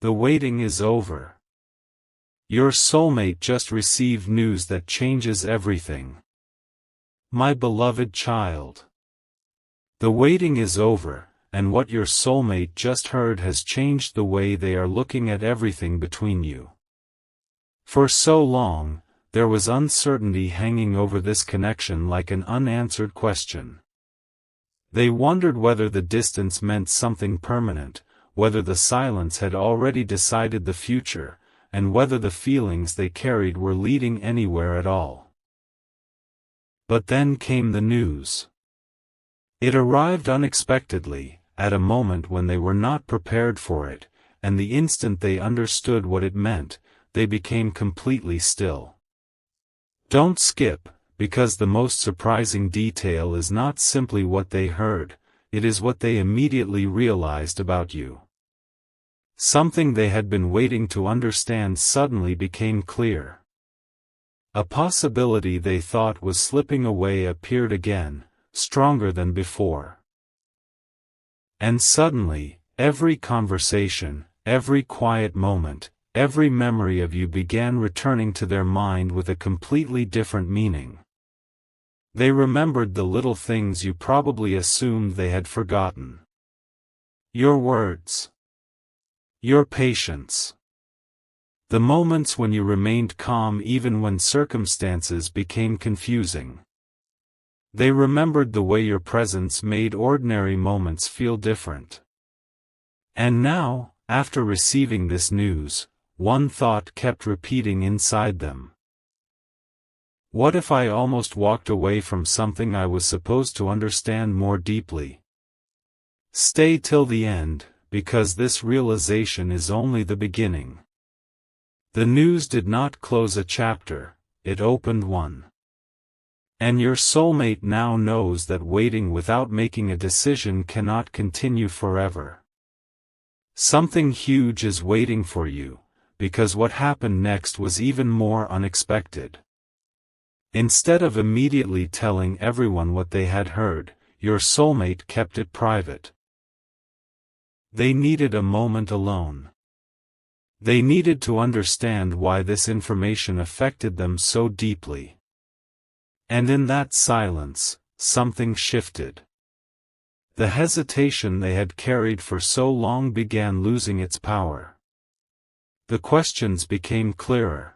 The waiting is over. Your soulmate just received news that changes everything. My beloved child. The waiting is over, and what your soulmate just heard has changed the way they are looking at everything between you. For so long, there was uncertainty hanging over this connection like an unanswered question. They wondered whether the distance meant something permanent, whether the silence had already decided the future, and whether the feelings they carried were leading anywhere at all. But then came the news. It arrived unexpectedly, at a moment when they were not prepared for it, and the instant they understood what it meant, they became completely still. Don't skip, because the most surprising detail is not simply what they heard, it is what they immediately realized about you. Something they had been waiting to understand suddenly became clear. A possibility they thought was slipping away appeared again, stronger than before. And suddenly, every conversation, every quiet moment, every memory of you began returning to their mind with a completely different meaning. They remembered the little things you probably assumed they had forgotten. Your words. Your patience. The moments when you remained calm even when circumstances became confusing. They remembered the way your presence made ordinary moments feel different. And now, after receiving this news, one thought kept repeating inside them. What if I almost walked away from something I was supposed to understand more deeply? Stay till the end, because this realization is only the beginning. The news did not close a chapter, it opened one. And your soulmate now knows that waiting without making a decision cannot continue forever. Something huge is waiting for you, because what happened next was even more unexpected. Instead of immediately telling everyone what they had heard, your soulmate kept it private. They needed a moment alone. They needed to understand why this information affected them so deeply. And in that silence, something shifted. The hesitation they had carried for so long began losing its power. The questions became clearer.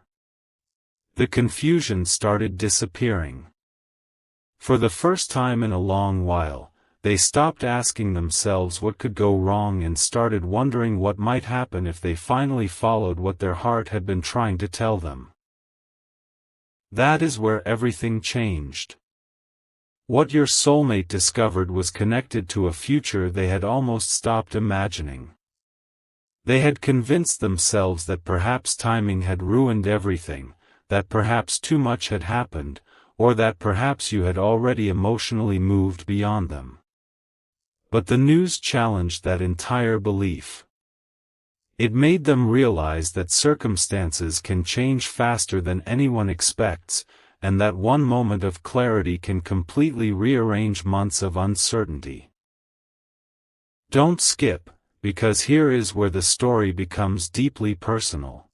The confusion started disappearing. For the first time in a long while, they stopped asking themselves what could go wrong and started wondering what might happen if they finally followed what their heart had been trying to tell them. That is where everything changed. What your soulmate discovered was connected to a future they had almost stopped imagining. They had convinced themselves that perhaps timing had ruined everything, that perhaps too much had happened, or that perhaps you had already emotionally moved beyond them. But the news challenged that entire belief. It made them realize that circumstances can change faster than anyone expects, and that one moment of clarity can completely rearrange months of uncertainty. Don't skip, because here is where the story becomes deeply personal.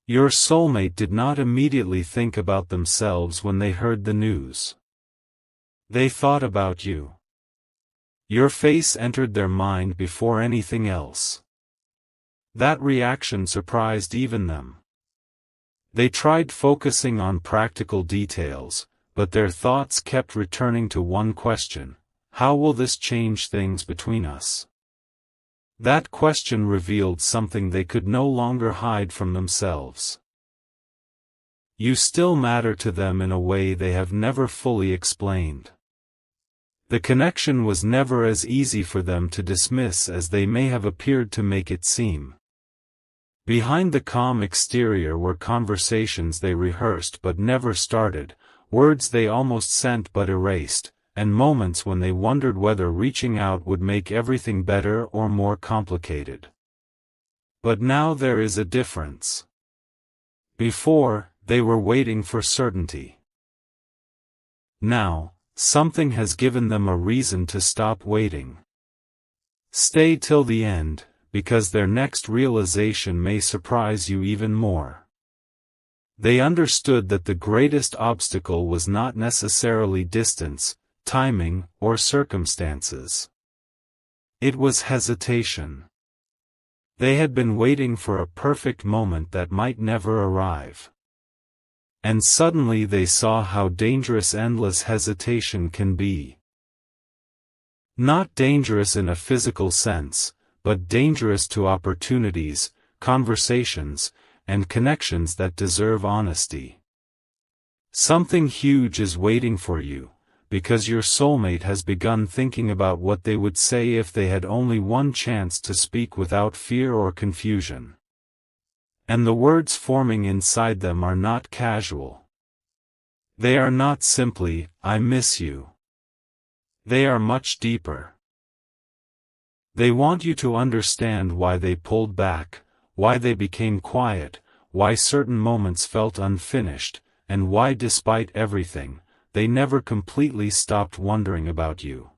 Your soulmate did not immediately think about themselves when they heard the news. They thought about you. Your face entered their mind before anything else. That reaction surprised even them. They tried focusing on practical details, but their thoughts kept returning to one question: how will this change things between us? That question revealed something they could no longer hide from themselves. You still matter to them in a way they have never fully explained. The connection was never as easy for them to dismiss as they may have appeared to make it seem. Behind the calm exterior were conversations they rehearsed but never started, words they almost sent but erased, and moments when they wondered whether reaching out would make everything better or more complicated. But now there is a difference. Before, they were waiting for certainty. Now, something has given them a reason to stop waiting. Stay till the end, because their next realization may surprise you even more. They understood that the greatest obstacle was not necessarily distance, timing, or circumstances. It was hesitation. They had been waiting for a perfect moment that might never arrive. And suddenly they saw how dangerous endless hesitation can be. Not dangerous in a physical sense, but dangerous to opportunities, conversations, and connections that deserve honesty. Something huge is waiting for you, because your soulmate has begun thinking about what they would say if they had only one chance to speak without fear or confusion. And the words forming inside them are not casual. They are not simply, "I miss you." They are much deeper. They want you to understand why they pulled back, why they became quiet, why certain moments felt unfinished, and why despite everything, they never completely stopped wondering about you.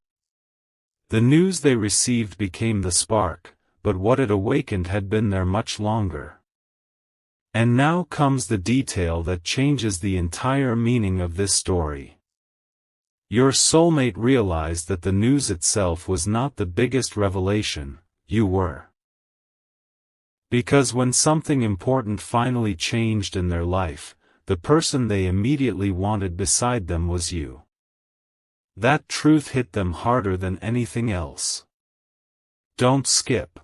The news they received became the spark, but what it awakened had been there much longer. And now comes the detail that changes the entire meaning of this story. Your soulmate realized that the news itself was not the biggest revelation, you were. Because when something important finally changed in their life, the person they immediately wanted beside them was you. That truth hit them harder than anything else. Don't skip.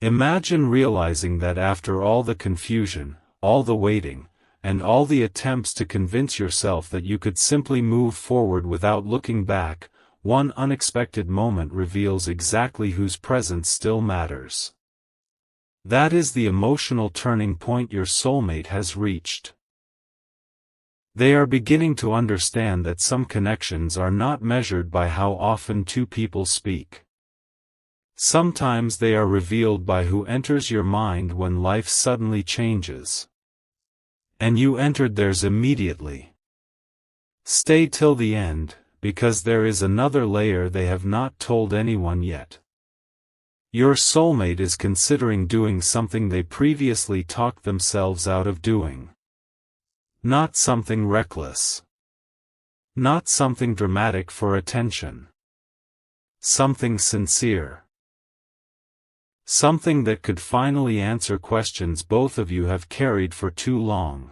Imagine realizing that after all the confusion, all the waiting, and all the attempts to convince yourself that you could simply move forward without looking back, one unexpected moment reveals exactly whose presence still matters. That is the emotional turning point your soulmate has reached. They are beginning to understand that some connections are not measured by how often two people speak. Sometimes they are revealed by who enters your mind when life suddenly changes. And you entered theirs immediately. Stay till the end, because there is another layer they have not told anyone yet. Your soulmate is considering doing something they previously talked themselves out of doing. Not something reckless. Not something dramatic for attention. Something sincere. Something that could finally answer questions both of you have carried for too long.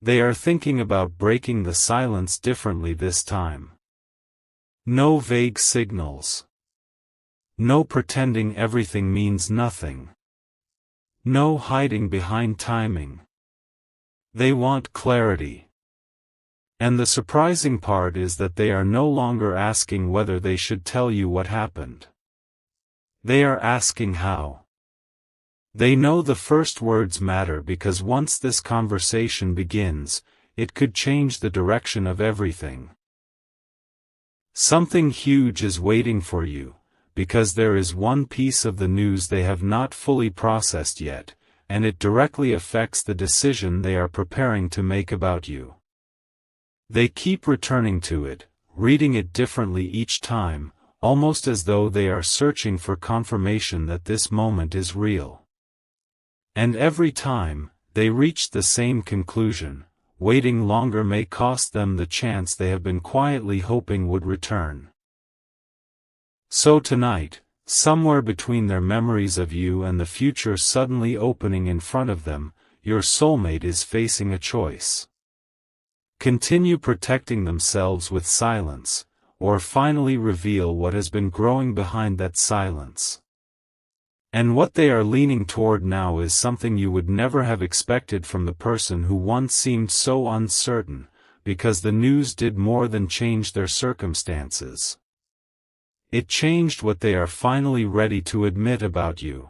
They are thinking about breaking the silence differently this time. No vague signals. No pretending everything means nothing. No hiding behind timing. They want clarity. And the surprising part is that they are no longer asking whether they should tell you what happened. They are asking how. They know the first words matter because once this conversation begins, it could change the direction of everything. Something huge is waiting for you, because there is one piece of the news they have not fully processed yet, and it directly affects the decision they are preparing to make about you. They keep returning to it, reading it differently each time, almost as though they are searching for confirmation that this moment is real. And every time, they reach the same conclusion: waiting longer may cost them the chance they have been quietly hoping would return. So tonight, somewhere between their memories of you and the future suddenly opening in front of them, your soulmate is facing a choice. Continue protecting themselves with silence, or finally reveal what has been growing behind that silence. And what they are leaning toward now is something you would never have expected from the person who once seemed so uncertain, because the news did more than change their circumstances. It changed what they are finally ready to admit about you.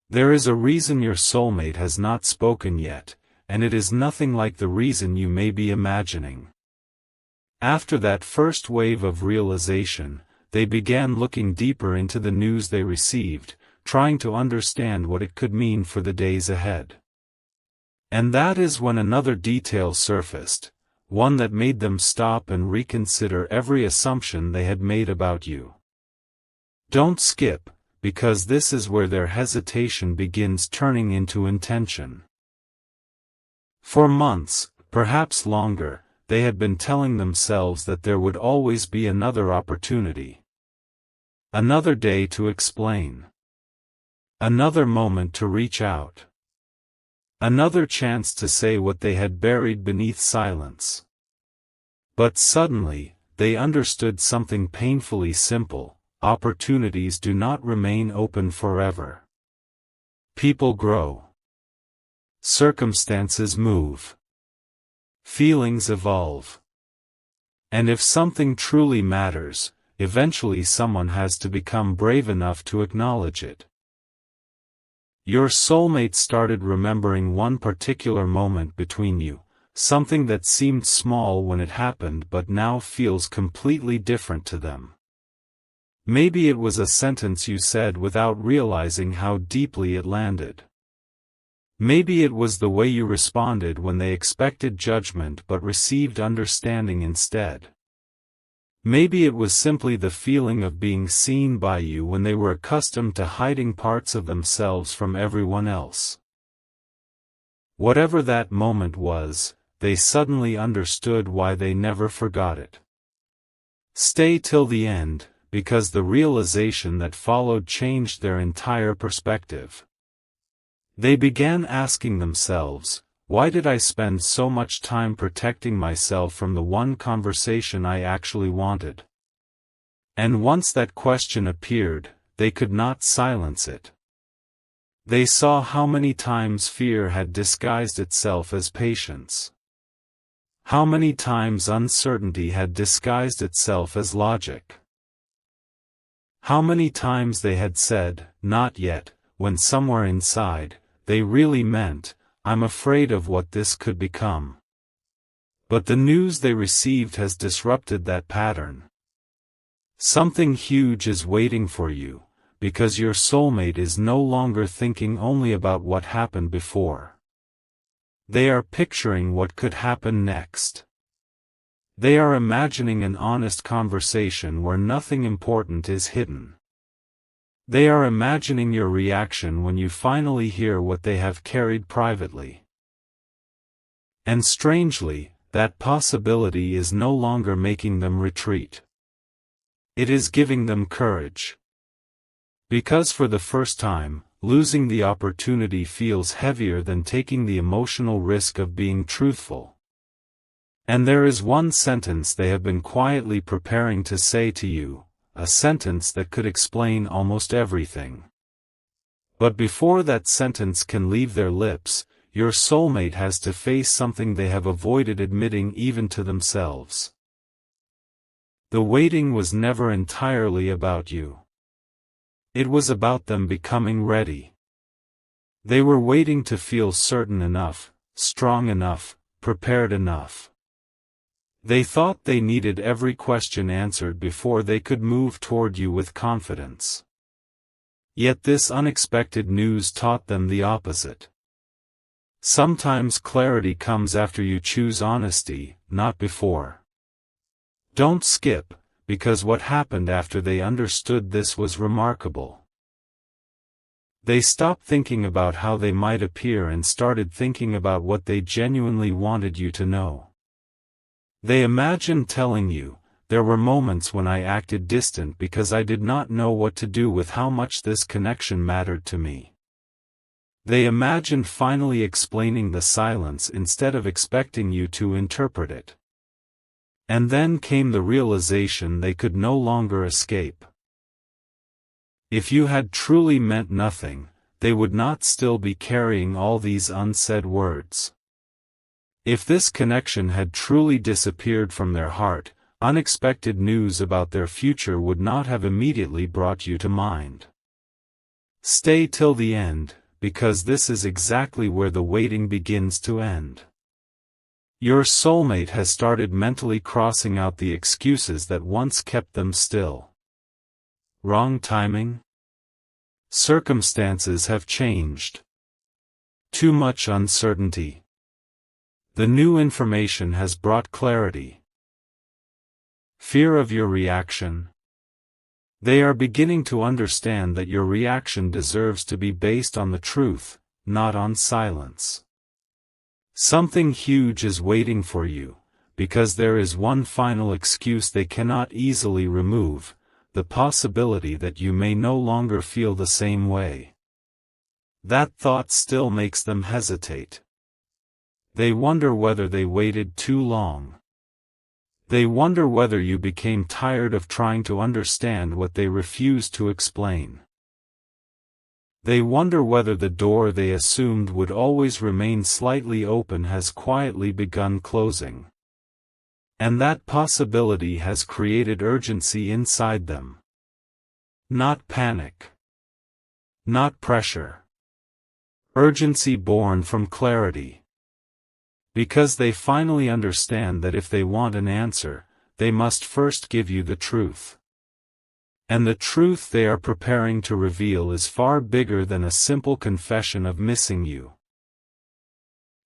There is a reason your soulmate has not spoken yet, and it is nothing like the reason you may be imagining. After that first wave of realization, they began looking deeper into the news they received, trying to understand what it could mean for the days ahead. And that is when another detail surfaced, one that made them stop and reconsider every assumption they had made about you. Don't skip, because this is where their hesitation begins turning into intention. For months, perhaps longer, they had been telling themselves that there would always be another opportunity. Another day to explain. Another moment to reach out. Another chance to say what they had buried beneath silence. But suddenly, they understood something painfully simple: opportunities do not remain open forever. People grow. Circumstances move. Feelings evolve. And if something truly matters, eventually someone has to become brave enough to acknowledge it. Your soulmate started remembering one particular moment between you, something that seemed small when it happened but now feels completely different to them. Maybe it was a sentence you said without realizing how deeply it landed. Maybe it was the way you responded when they expected judgment but received understanding instead. Maybe it was simply the feeling of being seen by you when they were accustomed to hiding parts of themselves from everyone else. Whatever that moment was, they suddenly understood why they never forgot it. Stay till the end, because the realization that followed changed their entire perspective. They began asking themselves, why did I spend so much time protecting myself from the one conversation I actually wanted? And once that question appeared, they could not silence it. They saw how many times fear had disguised itself as patience. How many times uncertainty had disguised itself as logic. How many times they had said, "Not yet," when somewhere inside, they really meant, "I'm afraid of what this could become." But the news they received has disrupted that pattern. Something huge is waiting for you, because your soulmate is no longer thinking only about what happened before. They are picturing what could happen next. They are imagining an honest conversation where nothing important is hidden. They are imagining your reaction when you finally hear what they have carried privately. And strangely, that possibility is no longer making them retreat. It is giving them courage. Because for the first time, losing the opportunity feels heavier than taking the emotional risk of being truthful. And there is one sentence they have been quietly preparing to say to you, a sentence that could explain almost everything. But before that sentence can leave their lips, your soulmate has to face something they have avoided admitting even to themselves. The waiting was never entirely about you. It was about them becoming ready. They were waiting to feel certain enough, strong enough, prepared enough. They thought they needed every question answered before they could move toward you with confidence. Yet this unexpected news taught them the opposite. Sometimes clarity comes after you choose honesty, not before. Don't skip, because what happened after they understood this was remarkable. They stopped thinking about how they might appear and started thinking about what they genuinely wanted you to know. They imagined telling you, "There were moments when I acted distant because I did not know what to do with how much this connection mattered to me." They imagined finally explaining the silence instead of expecting you to interpret it. And then came the realization they could no longer escape. If you had truly meant nothing, they would not still be carrying all these unsaid words. If this connection had truly disappeared from their heart, unexpected news about their future would not have immediately brought you to mind. Stay till the end, because this is exactly where the waiting begins to end. Your soulmate has started mentally crossing out the excuses that once kept them still. Wrong timing? Circumstances have changed. Too much uncertainty. The new information has brought clarity. Fear of your reaction. They are beginning to understand that your reaction deserves to be based on the truth, not on silence. Something huge is waiting for you, because there is one final excuse they cannot easily remove, the possibility that you may no longer feel the same way. That thought still makes them hesitate. They wonder whether they waited too long. They wonder whether you became tired of trying to understand what they refused to explain. They wonder whether the door they assumed would always remain slightly open has quietly begun closing. And that possibility has created urgency inside them. Not panic. Not pressure. Urgency born from clarity. Because they finally understand that if they want an answer, they must first give you the truth. And the truth they are preparing to reveal is far bigger than a simple confession of missing you.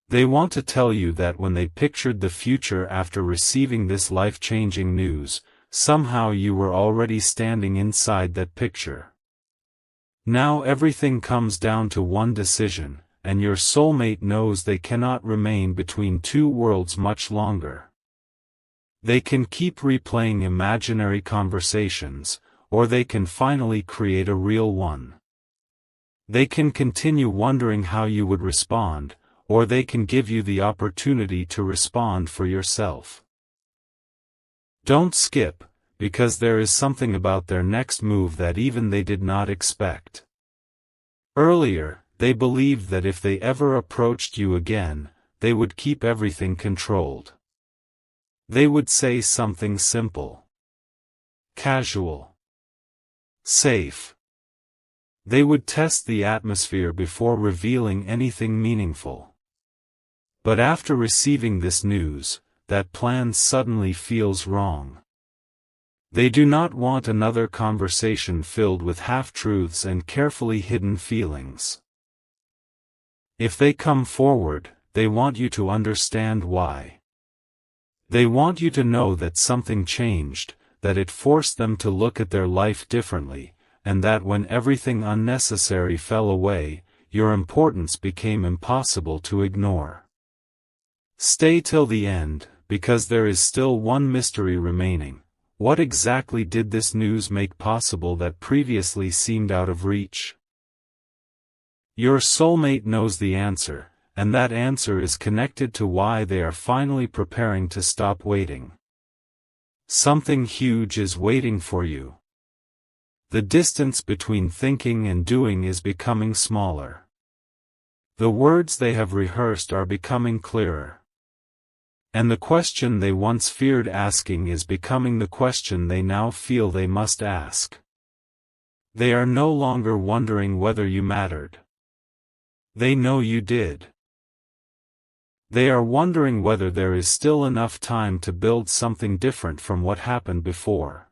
They want to tell you that when they pictured the future after receiving this life-changing news, somehow you were already standing inside that picture. Now everything comes down to one decision, and your soulmate knows they cannot remain between two worlds much longer. They can keep replaying imaginary conversations, or they can finally create a real one. They can continue wondering how you would respond, or they can give you the opportunity to respond for yourself. Don't skip, because there is something about their next move that even they did not expect. Earlier, they believed that if they ever approached you again, they would keep everything controlled. They would say something simple, casual, safe. They would test the atmosphere before revealing anything meaningful. But after receiving this news, that plan suddenly feels wrong. They do not want another conversation filled with half-truths and carefully hidden feelings. If they come forward, they want you to understand why. They want you to know that something changed, that it forced them to look at their life differently, and that when everything unnecessary fell away, your importance became impossible to ignore. Stay till the end, because there is still one mystery remaining. What exactly did this news make possible that previously seemed out of reach? Your soulmate knows the answer, and that answer is connected to why they are finally preparing to stop waiting. Something huge is waiting for you. The distance between thinking and doing is becoming smaller. The words they have rehearsed are becoming clearer. And the question they once feared asking is becoming the question they now feel they must ask. They are no longer wondering whether you mattered. They know you did. They are wondering whether there is still enough time to build something different from what happened before.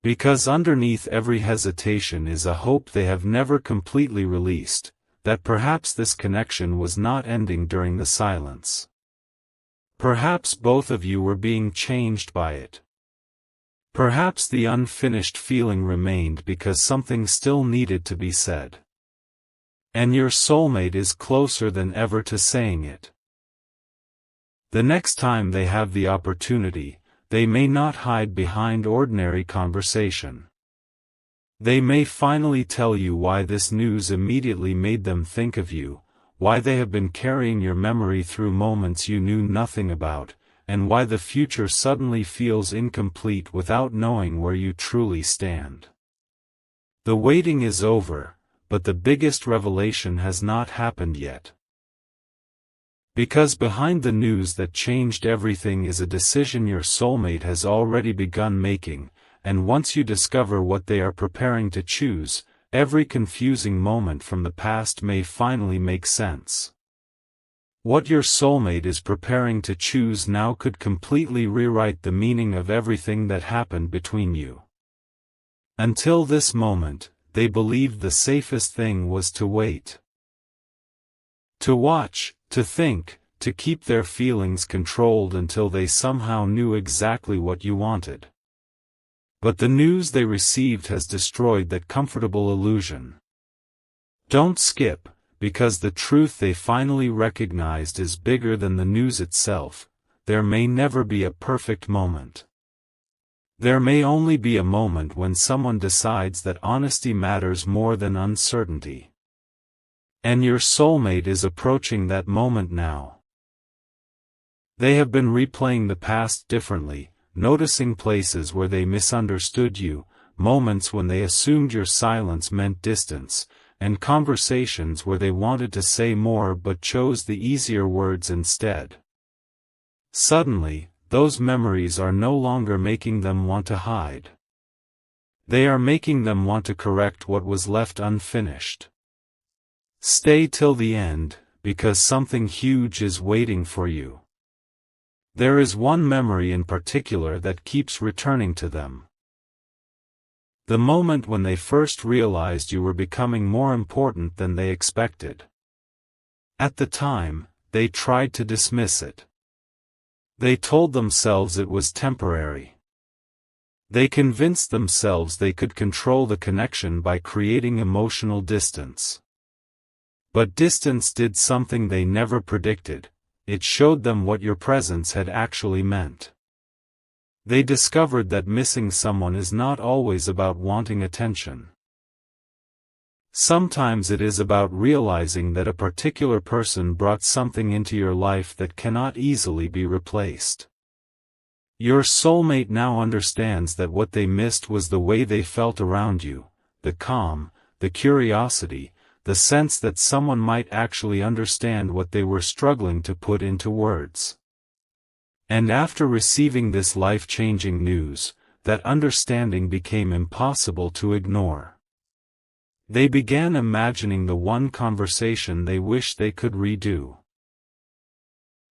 Because underneath every hesitation is a hope they have never completely released, that perhaps this connection was not ending during the silence. Perhaps both of you were being changed by it. Perhaps the unfinished feeling remained because something still needed to be said. And your soulmate is closer than ever to saying it. The next time they have the opportunity, they may not hide behind ordinary conversation. They may finally tell you why this news immediately made them think of you, why they have been carrying your memory through moments you knew nothing about, and why the future suddenly feels incomplete without knowing where you truly stand. The waiting is over, but the biggest revelation has not happened yet. Because behind the news that changed everything is a decision your soulmate has already begun making, and once you discover what they are preparing to choose, every confusing moment from the past may finally make sense. What your soulmate is preparing to choose now could completely rewrite the meaning of everything that happened between you. Until this moment, they believed the safest thing was to wait. To watch, to think, to keep their feelings controlled until they somehow knew exactly what you wanted. But the news they received has destroyed that comfortable illusion. Don't skip, because the truth they finally recognized is bigger than the news itself. There may never be a perfect moment. There may only be a moment when someone decides that honesty matters more than uncertainty. And your soulmate is approaching that moment now. They have been replaying the past differently, noticing places where they misunderstood you, moments when they assumed your silence meant distance, and conversations where they wanted to say more but chose the easier words instead. Suddenly, those memories are no longer making them want to hide. They are making them want to correct what was left unfinished. Stay till the end, because something huge is waiting for you. There is one memory in particular that keeps returning to them. The moment when they first realized you were becoming more important than they expected. At the time, they tried to dismiss it. They told themselves it was temporary. They convinced themselves they could control the connection by creating emotional distance. But distance did something they never predicted. It showed them what your presence had actually meant. They discovered that missing someone is not always about wanting attention. Sometimes it is about realizing that a particular person brought something into your life that cannot easily be replaced. Your soulmate now understands that what they missed was the way they felt around you, the calm, the curiosity, the sense that someone might actually understand what they were struggling to put into words. And after receiving this life-changing news, that understanding became impossible to ignore. They began imagining the one conversation they wished they could redo.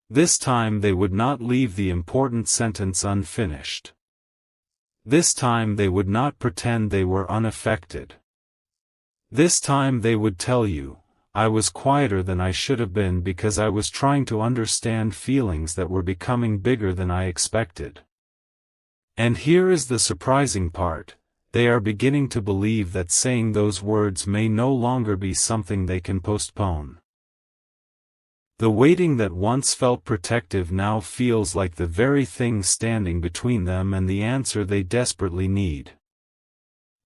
This time they would not leave the important sentence unfinished. This time they would not pretend they were unaffected. This time they would tell you, I was quieter than I should have been because I was trying to understand feelings that were becoming bigger than I expected. And here is the surprising part. They are beginning to believe that saying those words may no longer be something they can postpone. The waiting that once felt protective now feels like the very thing standing between them and the answer they desperately need.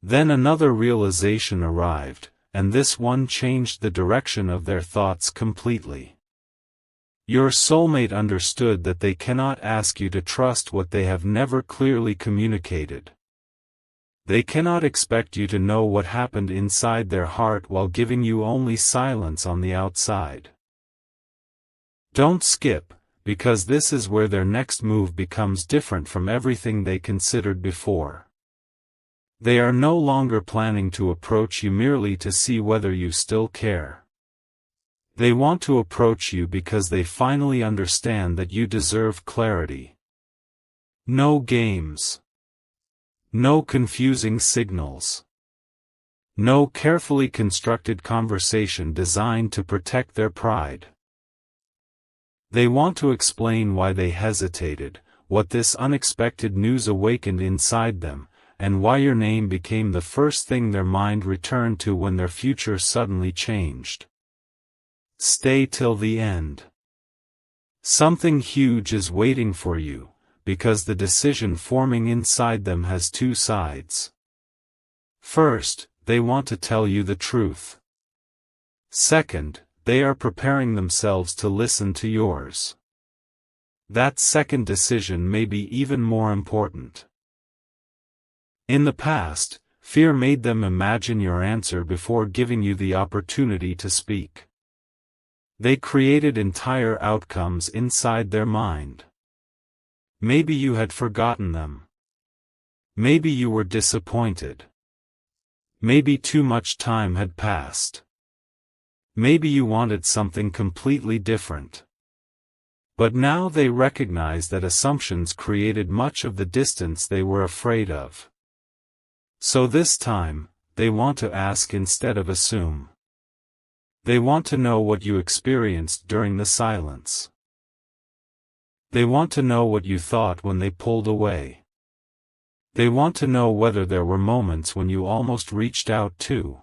Then another realization arrived, and this one changed the direction of their thoughts completely. Your soulmate understood that they cannot ask you to trust what they have never clearly communicated. They cannot expect you to know what happened inside their heart while giving you only silence on the outside. Don't skip, because this is where their next move becomes different from everything they considered before. They are no longer planning to approach you merely to see whether you still care. They want to approach you because they finally understand that you deserve clarity. No games. No confusing signals. No carefully constructed conversation designed to protect their pride. They want to explain why they hesitated, what this unexpected news awakened inside them, and why your name became the first thing their mind returned to when their future suddenly changed. Stay till the end. Something huge is waiting for you, because the decision forming inside them has two sides. First, they want to tell you the truth. Second, they are preparing themselves to listen to yours. That second decision may be even more important. In the past, fear made them imagine your answer before giving you the opportunity to speak. They created entire outcomes inside their mind. Maybe you had forgotten them. Maybe you were disappointed. Maybe too much time had passed. Maybe you wanted something completely different. But now they recognize that assumptions created much of the distance they were afraid of. So this time, they want to ask instead of assume. They want to know what you experienced during the silence. They want to know what you thought when they pulled away. They want to know whether there were moments when you almost reached out too.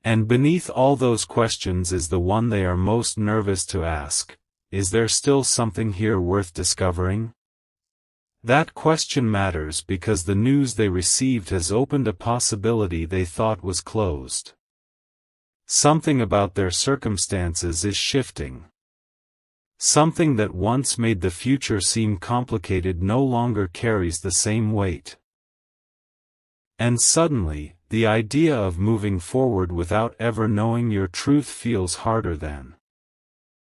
And beneath all those questions is the one they are most nervous to ask: is there still something here worth discovering? That question matters because the news they received has opened a possibility they thought was closed. Something about their circumstances is shifting. Something that once made the future seem complicated no longer carries the same weight. And suddenly, the idea of moving forward without ever knowing your truth feels harder than